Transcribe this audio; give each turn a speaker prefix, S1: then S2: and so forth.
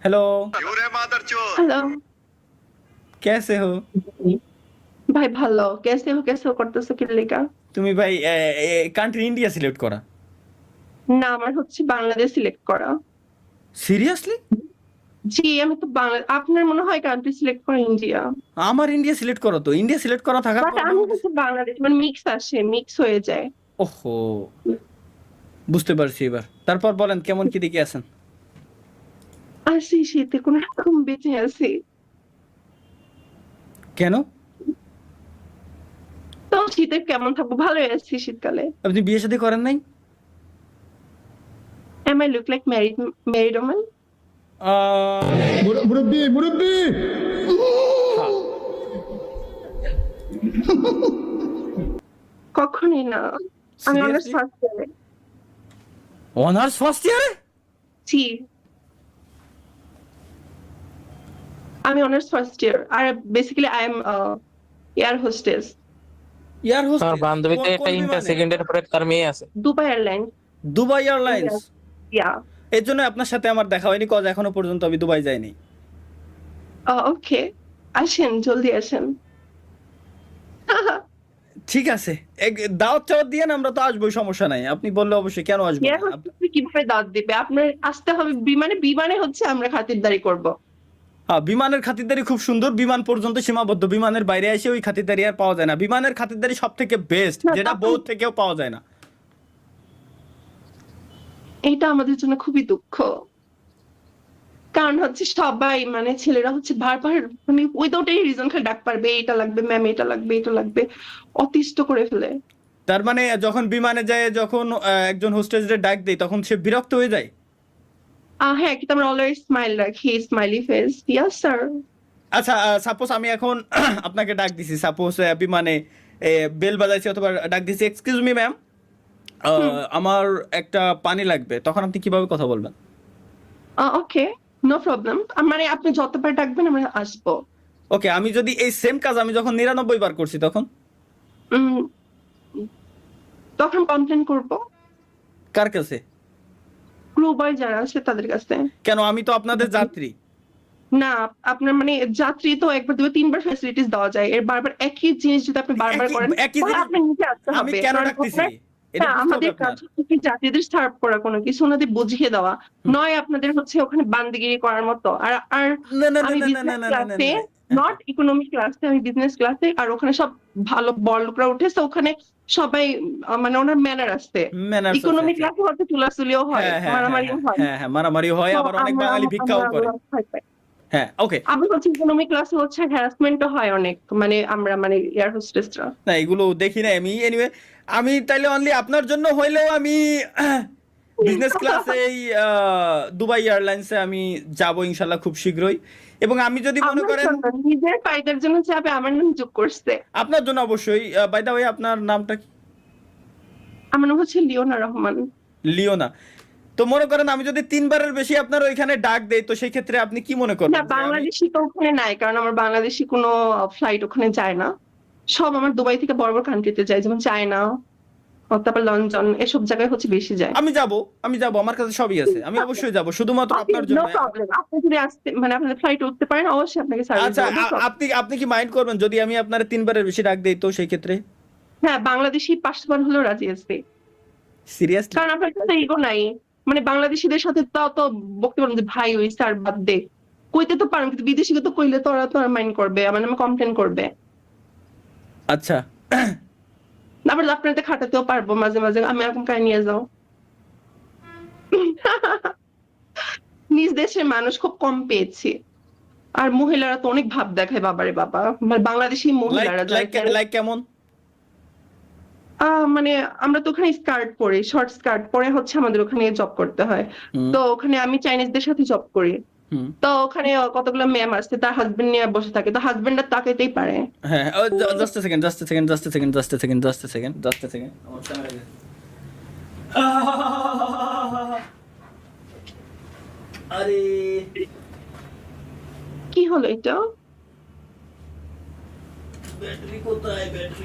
S1: Hello.
S2: Hello.
S1: कैसे हो?
S2: ভাই ভালো, কেসে হো করতেছো কি লেগা?
S1: তুমি ভাই কান্ট্রি ইন্ডিয়া সিলেক্ট করা?
S2: না, আমার হচ্ছে বাংলাদেশ সিলেক্ট করা।
S1: সিরিয়াসলি?
S2: জি, আমি তো বাংলা। আপনার মনে হয় কান্ট্রি সিলেক্ট করা ইন্ডিয়া,
S1: আমার ইন্ডিয়া সিলেক্ট করো তো। ইন্ডিয়া সিলেক্ট করা থাকার
S2: বাট
S1: পর
S2: আমি
S1: বাংলাদেশ।
S2: হচ্ছে বাংলাদেশ, মানে মিক্স হয়ে যায়।
S1: ওহো, বুঝতে পারছি এবার। তারপর বলেন কেমন কি দিকে আছেন?
S2: আছি, শীতে কোন রকম বেঁচে আছি।
S1: কেন?
S2: তো শীতে কেমন থাকবো, ভালোই আছি শীতকালে।
S1: আপনি বিয়ে শাদী করেন নাই?
S2: Am I look like married woman?
S3: মুরব্বি মুরব্বি
S1: হ্যাঁ।
S2: কখনই না। আমি অনার্স
S1: সিরিয়াসলি?
S2: ফার্স্ট ইয়ারে।
S1: অনার্স ফার্স্ট ইয়ারে?
S2: জি, আমি অনার্স ফার্স্ট ইয়ার। আর basically I am air hostess.
S1: Air
S4: তার
S1: হোস্টেস?
S4: বান্ধবীতে একটা
S1: কোন
S4: ইন্টার
S1: বিমানে?
S4: সেকেন্ডের পরে তার মেয়ে আছে।
S2: Dubai airlines.
S1: Dubai airlines?
S2: Yeah.
S1: এর জন্য আপনার সাথে আমার দেখা হয়নি, কজ এখনো পর্যন্ত আমি দুবাই যাইনি।
S2: ওকে, আসেন, জলদি আসেন।
S1: ঠিক আছে, দাওয়াত চাওয়াত দিয়ে আমরা তো আসবোই, সমস্যা নাই। আপনি বললে অবশ্যই, কেন আসবো
S2: এয়ার
S1: না?
S2: হোস্টেস কিভাবে দাওয়াত দিবে? আপনার আসতে হবে বিমানে। বিমানে হচ্ছে আমরা খাতিরদারি করব।
S1: হ্যাঁ, বিমানের খাতিরদারি খুব সুন্দর, বিমান পর্যন্ত সীমাবদ্ধ। বিমানের বাইরে এসে ওই খাতিরদারি আর পাওয়া যায় না। বিমানের খাতিরদারি সব থেকে বেস্ট,
S2: না,
S1: যেটা বউ থেকেও পাওয়া যায় না।
S2: এটা আমাদের জন্য খুবই দুঃখ। কারণ হচ্ছে সবাই, মানে ছেলেরা হচ্ছে বারবার, মানে উইদাউট এনি রিজন খালি ডাক পারবে, এটা লাগবে ম্যাম, এটা লাগবে, এটা লাগবে, অতিষ্ঠ করে ফেলে।
S1: তার মানে যখন বিমানে যায়, যখন একজন হোস্টেসদের ডাক দেয়, তখন সে বিরক্ত হয়ে যায়।
S2: হ্যাঁ, কিন্তু আমরা অলওয়েজ স্মাইল রাখি, স্মাইলি ফেস। Yes sir.
S1: আচ্ছা, সাপোজ আমি এখন আপনাকে ডাক দিছি, সাপোজ বিমানে বেল বাজাইছি অথবা ডাক দিছি, এক্সকিউজ মি ম্যাম, আমার একটা পানি লাগবে, তখন আপনি কিভাবে কথা বলবেন?
S2: ওকে, নো প্রবলেম। মানে আপনি যতবার ডাকবেন আমরা আসবো।
S1: ওকে, আমি যদি এই সেম কাজ আমি যখন 99 বার করছি, তখন?
S2: উম, তখন কমপ্লেন করব
S1: কার কাছে?
S2: ক্রু বয় যারা আছে তাদের কাছে।
S1: কেন, আমি তো আপনাদের যাত্রী।
S2: না, আপনার মানে যাত্রী তো একবার দুবার তিনবার ফ্যাসিলিটিস দেওয়া যায়, এর বারবার একই জিনিস যদি আপনি বারবার
S1: একই
S2: করেন
S1: একই
S2: তাহলে
S1: জিনিস
S2: আপনি নিজে আসতে
S1: আমি
S2: হবে।
S1: কেন
S2: কারণ
S1: ডাকতেছি
S2: আপনার,
S1: এটা বুঝতে হবে
S2: আমাদের কাজ
S1: আপনার।
S2: হচ্ছে কি যাত্রীদের সার্ভ করা, কোনো কিছু ওনাদের বুঝিয়ে দেওয়া নয়। আপনাদের হচ্ছে ওখানে বান্দিগিরি করার মতো। আর আর
S1: না না না
S2: আমি
S1: না না না
S2: বিজনেস
S1: না না না
S2: ক্লাসে,
S1: না।
S2: নট ইকোনমি ক্লাসে, আমি বিজনেস ক্লাসে। আর ওখানে সব ভালো বড় লোকরা উঠেছে ওখানে, সবাই মানে ওনার ম্যানার আছে।
S1: ম্যানার্স আছে,
S2: ইকোনমি
S1: আচ্ছা।
S2: ক্লাসে হয়তো চুলাচুলিও হয়,
S1: হ্যাঁ হ্যাঁ হ্যাঁ
S2: মারামারিও
S1: হ্যাঁ
S2: হয়।
S1: হ্যাঁ হ্যাঁ, মারামারি হয়,
S2: তো
S1: আবার অনেক
S2: আমরা
S1: বাঙালি
S2: আমরা
S1: ভিক্ষাও করে।
S2: আমরা ভয় পাই।
S1: হ্যাঁ, ওকে।
S2: আবার হচ্ছে ইকোনমি ক্লাসে হচ্ছে হ্যারাসমেন্টও হয় অনেক, মানে আমরা মানে এয়ার হোস্টেসরা।
S1: না, এগুলো দেখি না আমি। এনিওয়ে, আমি তাইলে অনলি আপনার জন্য হইলেও আমি বিজনেস ক্লাসে এই দুবাই এয়ারলাইন্সে আমি যাব ইনশাল্লাহ খুব শীঘ্রই। এবং আমি যদি মনে
S2: আমার
S1: করেন,
S2: জন্য, নিজের ফায়দার জন্য চাপে আমার নাম যোগ করছে।
S1: আপনার জন্য অবশ্যই। বাই দা ওয়ে, আপনার নামটা কি?
S2: আমার নাম হচ্ছে লিওনা রহমান।
S1: লিওনা। তো মনে করেন আমি যদি 3 বারের বেশি আপনার ওইখানে ডাক দেই, তো সেই ক্ষেত্রে আপনি কি মনে
S2: না,
S1: করবেন যে আমি?
S2: বাংলাদেশি তো ওখানে নাই, কারণ আমার বাংলাদেশি কোনো ফ্লাইট ওখানে যায় না। সব আমার দুবাই থেকে বড় বড় কান্ট্রিতে যায়, যেমন চায়না, তারপর লন্ডন, এসব জায়গায় হচ্ছে বেশি যায়।
S1: আমি যাব, আমি যাব, আমার কাছে সবই আছে, আমি অবশ্যই যাব, শুধুমাত্র আপনার
S2: নো
S1: জন্য।
S2: প্রবলেম। আপনি যদি আসতে, মানে আপনাদের ফ্লাইট উঠতে পারেন, অবশ্যই আপনাকে সার্ভিস
S1: আচ্ছা,
S2: দেবো, নো প্রবলেম।
S1: আপনি আপনি কি মাইন্ড করবেন যদি আমি আপনার 3 বারের বেশি ডাক দেই, তো সেই ক্ষেত্রে?
S2: হ্যাঁ, বাংলাদেশি 5 বার হলেও রাজি আসবে।
S1: সিরিয়াসলি?
S2: কারণ আপনার কাছে ইগো নাই। মানে বাংলাদেশিদের সাথে তাও তো বলতে পারেন যে ভাই ওই স্যার বাদ দে, কইতে তো পারেন, কিন্তু বিদেশিকে তো কইলে তো ওরা মাইন্ড করবে, আমার নামে কমপ্লেন করবে।
S1: আচ্ছা।
S2: আবার আপনাদের খাটাতেও পারবো মাঝে মাঝে, আমি এরকম কাজ নিয়ে যাও। নিজ দেশের মানুষ খুব কম পেয়েছি। আর মহিলারা তো অনেক ভাব দেখায়, বাবারে বাবা, মানে বাংলাদেশি
S1: লাইক
S2: মহিলারা
S1: লাইক
S2: যারা
S1: লাইক কেমন?
S2: মানে আমরা তো ওখানে স্কার্ট পরি, শর্ট স্কার্ট পরে হচ্ছে আমাদের ওখানে জব করতে হয়।
S1: হুম
S2: তো ওখানে আমি চাইনিজদের সাথে জব করি।
S1: হুম।
S2: তো ওখানে কতগুলো ম্যাম আসছে, তার হাজবেন্ড নিয়ে বসে থাকে, তো হাজবেন্ডরা তাকাইতেই পারে।
S1: হ্যাঁ, just a second, just a second, just a second, just a second, just a second, just a second, আমার ক্যামেরা গেছে। আরে,
S2: কি হলো এটা?
S1: ব্যাটারি কোথায়, ব্যাটারি?